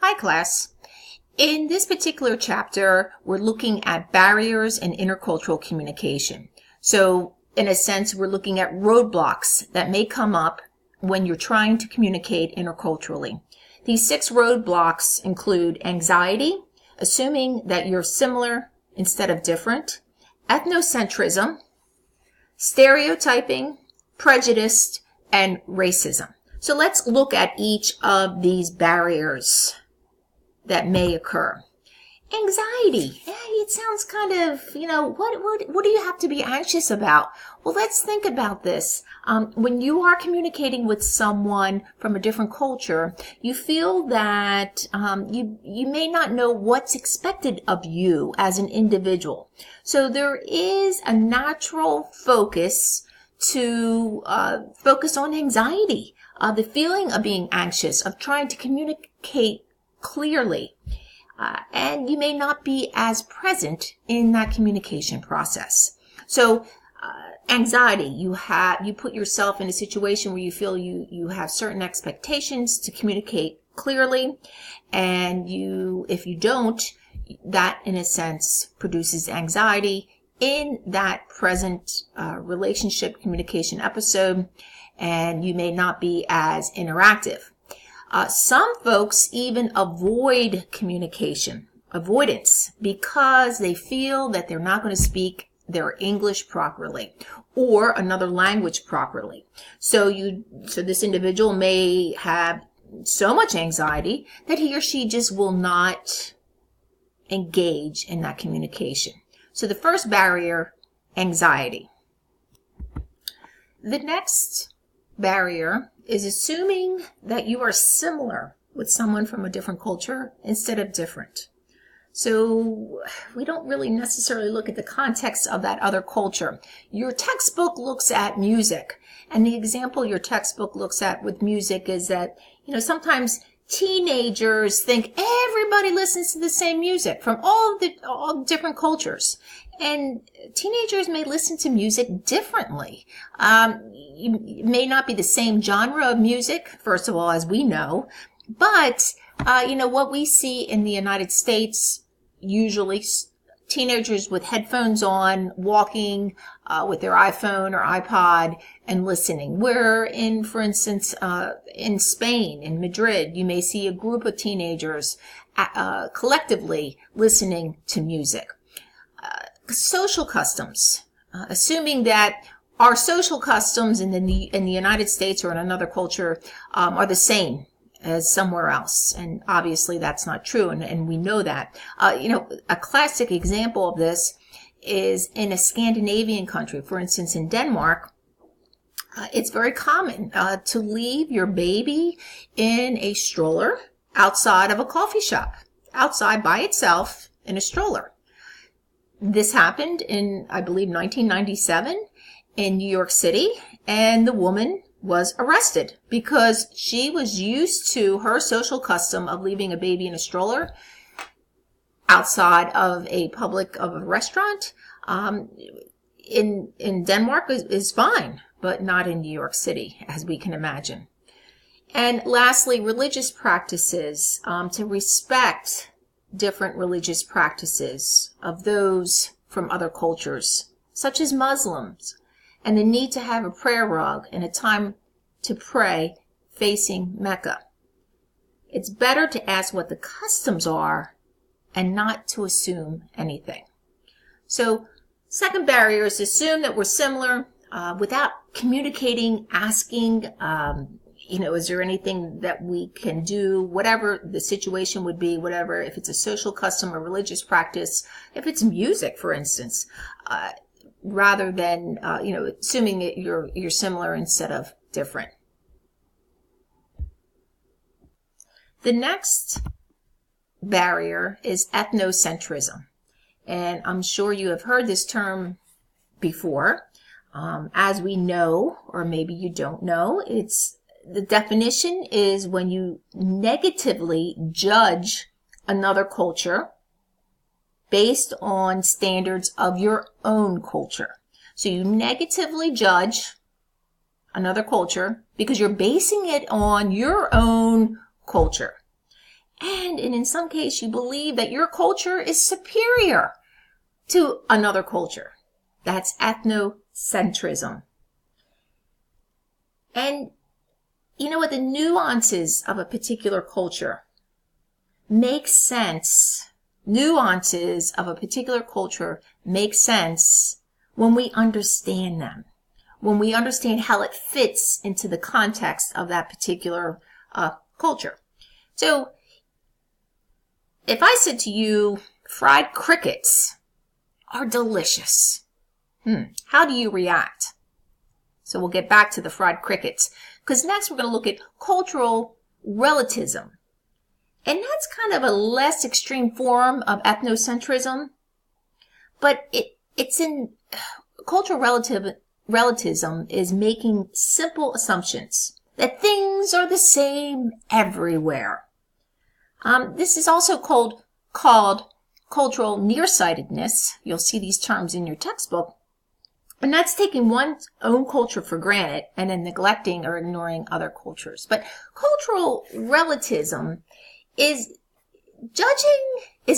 Hi class. In this particular chapter, we're looking at barriers in intercultural communication. So in a sense, we're looking at roadblocks that may come up when you're trying to communicate interculturally. These 6 roadblocks include anxiety, assuming that you're similar instead of different, ethnocentrism, stereotyping, prejudice, and racism. So let's look at each of these barriers that may occur. Anxiety. It sounds kind of, what do you have to be anxious about? Well, let's think about this. When you are communicating with someone from a different culture, you feel that you may not know what's expected of you as an individual. So there is a natural focus to focus on anxiety, the feeling of being anxious, of trying to communicate clearly, and you may not be as present in that communication process. So anxiety, you put yourself in a situation where you feel you have certain expectations to communicate clearly, and if you don't, that in a sense produces anxiety in that present relationship communication episode, and you may not be as interactive. Some folks even avoid avoidance, because they feel that they're not going to speak their English properly or another language properly. So this individual may have so much anxiety that he or she just will not engage in that communication. So the first barrier, anxiety. The next barrier is assuming that you are similar with someone from a different culture instead of different. So we don't really necessarily look at the context of that other culture. Your textbook looks at music, and the example your textbook looks at with music is that, sometimes teenagers think everybody listens to the same music from all different cultures. And teenagers may listen to music differently. It may not be the same genre of music, first of all, as we know. But, what we see in the United States, usually teenagers with headphones on, walking with their iPhone or iPod and listening. For instance, in Spain, in Madrid, you may see a group of teenagers collectively listening to music. Social customs, assuming that our social customs in the United States or in another culture are the same as somewhere else, and obviously that's not true, and we know that. A classic example of this is in a Scandinavian country. For instance, in Denmark, it's very common to leave your baby in a stroller outside of a coffee shop, outside by itself in a stroller. This happened in, I believe, 1997 in New York City, and the woman was arrested because she was used to her social custom of leaving a baby in a stroller outside of a restaurant. In Denmark is fine, but not in New York City, as we can imagine. And lastly, religious practices, to respect different religious practices of those from other cultures, such as Muslims, and the need to have a prayer rug and a time to pray facing Mecca. It's better to ask what the customs are and not to assume anything. So, second barrier is to assume that we're similar without communicating, asking, is there anything that we can do, whatever the situation would be, whatever, if it's a social custom or religious practice, if it's music, for instance, rather than, assuming that you're similar instead of different. The next barrier is ethnocentrism. And I'm sure you have heard this term before. As we know, or maybe you don't know, the definition is when you negatively judge another culture based on standards of your own culture. So you negatively judge another culture because you're basing it on your own culture. and in some case, you believe that your culture is superior to another culture. That's ethnocentrism. And you know what? The nuances of a particular culture make sense. Nuances of a particular culture make sense when we understand them, when we understand how it fits into the context of that particular culture. So if I said to you, fried crickets are delicious, how do you react? So we'll get back to the fried crickets, because next we're going to look at cultural relativism. And that's kind of a less extreme form of ethnocentrism, but it's in cultural relativism is making simple assumptions that things are the same everywhere. This is also called cultural nearsightedness. You'll see these terms in your textbook. And that's taking one's own culture for granted and then neglecting or ignoring other cultures. But cultural relativism is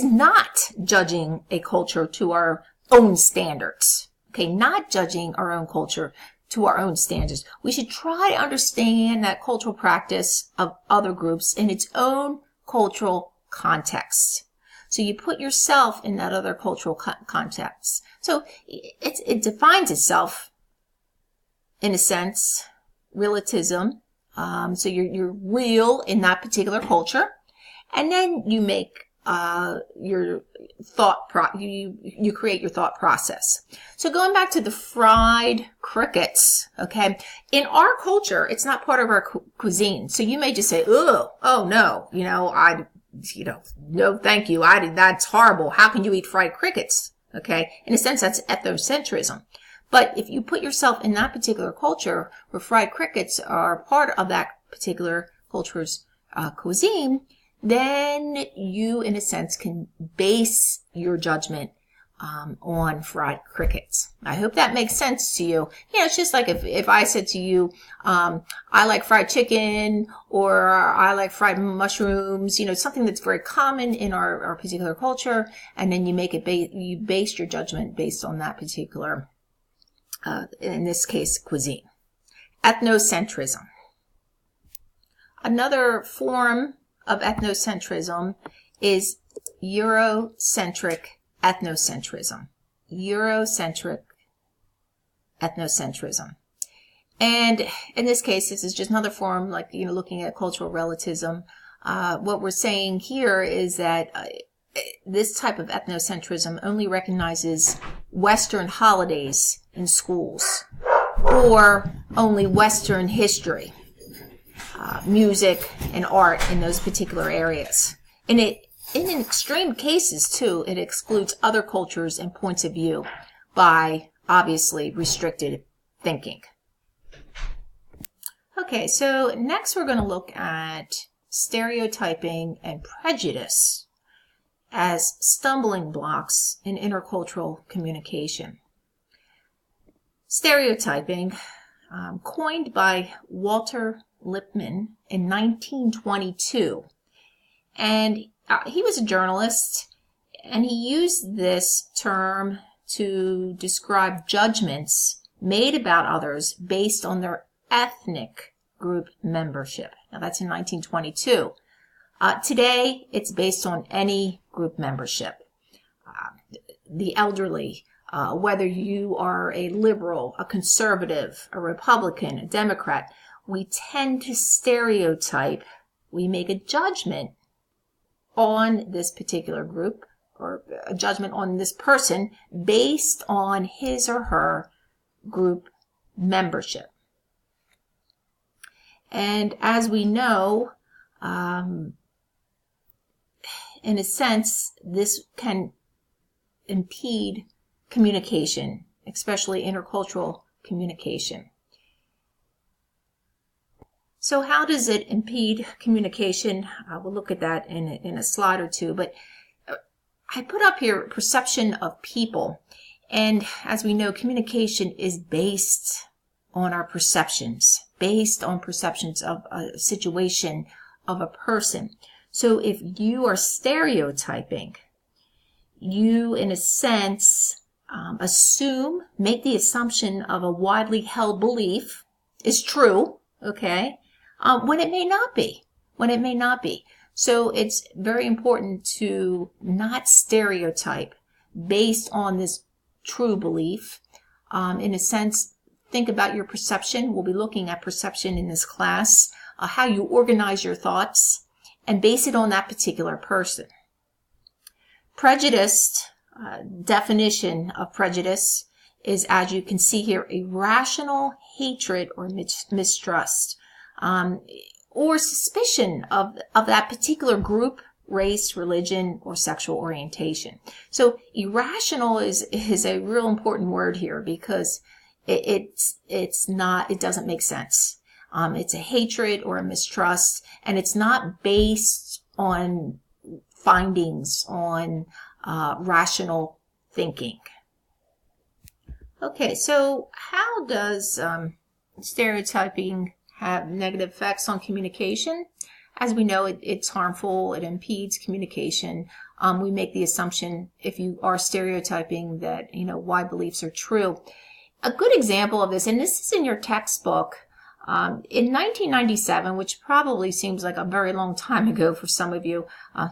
not judging a culture to our own standards. Okay, not judging our own culture to our own standards. We should try to understand that cultural practice of other groups in its own cultural context. So you put yourself in that other cultural context. So it defines itself, in a sense, relativism. So you're real in that particular culture, and then you make your thought you create your thought process. So going back to the fried crickets, okay, in our culture, it's not part of our cuisine. So you may just say, oh no, no, thank you. That's horrible. How can you eat fried crickets? Okay. In a sense, that's ethnocentrism. But if you put yourself in that particular culture where fried crickets are part of that particular culture's cuisine, then you, in a sense, can base your judgment on fried crickets. I hope that makes sense to you. It's just like if I said to you, I like fried chicken, or I like fried mushrooms, something that's very common in our particular culture, and then you make it, you base your judgment based on that particular, in this case, cuisine. Ethnocentrism. Another form of ethnocentrism is Eurocentric ethnocentrism. Eurocentric ethnocentrism. And in this case, this is just another form, like, looking at cultural relativism. What we're saying here is that this type of ethnocentrism only recognizes Western holidays in schools, or only Western history, music and art in those particular areas. And in extreme cases, too, it excludes other cultures and points of view by, obviously, restricted thinking. Okay, so next we're going to look at stereotyping and prejudice as stumbling blocks in intercultural communication. Stereotyping, coined by Walter Lippmann in 1922, and he was a journalist, and he used this term to describe judgments made about others based on their ethnic group membership. Now that's in 1922. Today, it's based on any group membership. The elderly, whether you are a liberal, a conservative, a Republican, a Democrat, we tend to stereotype. We make a judgment on this particular group, or a judgment on this person based on his or her group membership. And as we know, in a sense, this can impede communication, especially intercultural communication. So how does it impede communication? We'll look at that in a slide or two, but I put up here perception of people. And as we know, communication is based on our perceptions, based on perceptions of a situation, of a person. So if you are stereotyping, you, in a sense, make the assumption of a widely held belief is true, okay, when it may not be, So it's very important to not stereotype based on this true belief. In a sense, think about your perception. We'll be looking at perception in this class, how you organize your thoughts, and base it on that particular person. Prejudice, definition of prejudice is, as you can see here, irrational hatred or mistrust, or suspicion of that particular group, race, religion, or sexual orientation. So irrational is a real important word here, because it doesn't make sense. It's a hatred or a mistrust, and it's not based on findings, on rational thinking. Okay, so how does stereotyping have negative effects on communication? As we know, it's harmful. It impedes communication. We make the assumption, if you are stereotyping, that why beliefs are true. A good example of this, and this is in your textbook, in 1997, which probably seems like a very long time ago for some of you,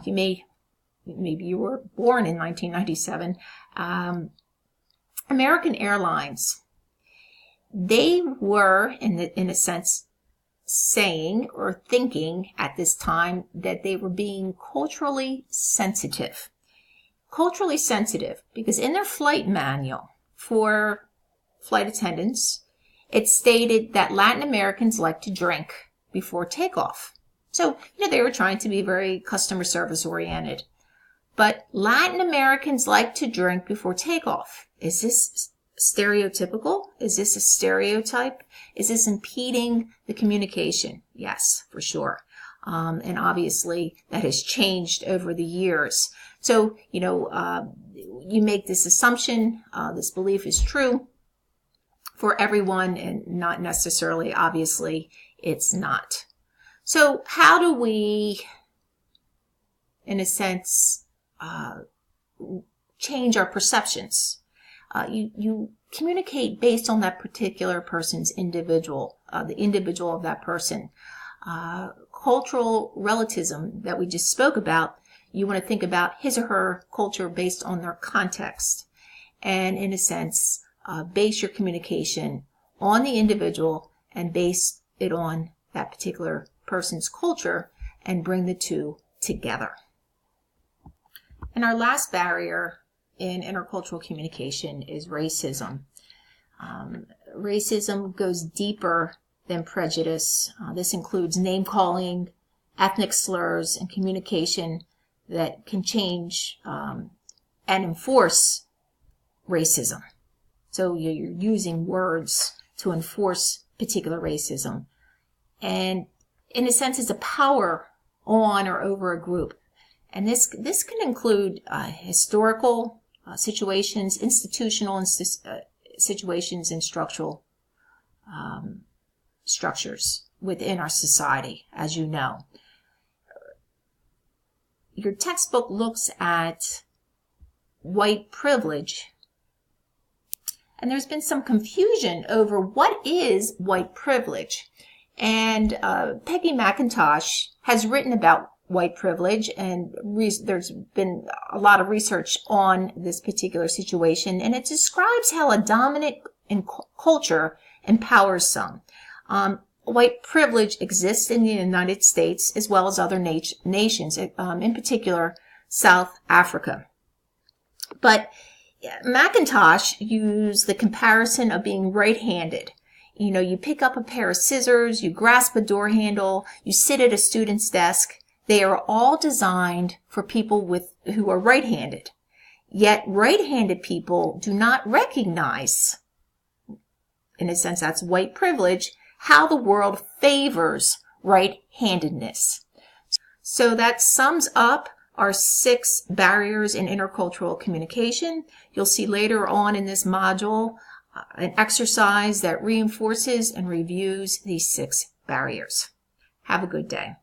maybe you were born in 1997, American Airlines, they were, in a sense, saying or thinking at this time that they were being culturally sensitive. Culturally sensitive because in their flight manual for flight attendants, it stated that Latin Americans like to drink before takeoff. So, they were trying to be very customer service oriented. But Latin Americans like to drink before takeoff. Is this stereotypical? Is this a stereotype? Is this impeding the communication? Yes, for sure. And obviously that has changed over the years. So, you make this assumption, this belief is true for everyone, and not necessarily, obviously, it's not. So how do we, in a sense, change our perceptions? You communicate based on that particular person's individual, the individual of that person. Cultural relativism that we just spoke about, you want to think about his or her culture based on their context. And in a sense, base your communication on the individual and base it on that particular person's culture and bring the two together. And our last barrier in intercultural communication is racism. Racism goes deeper than prejudice. This includes name-calling, ethnic slurs, and communication that can change and enforce racism. So you're using words to enforce particular racism. And in a sense, it's a power on or over a group. And this can include historical situations, institutional situations, and structural structures within our society, as you know. Your textbook looks at white privilege, and there's been some confusion over what is white privilege. And Peggy McIntosh has written about white privilege, and there's been a lot of research on this particular situation, and it describes how a dominant culture empowers some. White privilege exists in the United States as well as other nations, in particular South Africa. But McIntosh used the comparison of being right-handed. You pick up a pair of scissors, you grasp a door handle, you sit at a student's desk. They are all designed for people who are right-handed. Yet right-handed people do not recognize, in a sense that's white privilege, how the world favors right-handedness. So that sums up our 6 barriers in intercultural communication. You'll see later on in this module an exercise that reinforces and reviews these 6 barriers. Have a good day.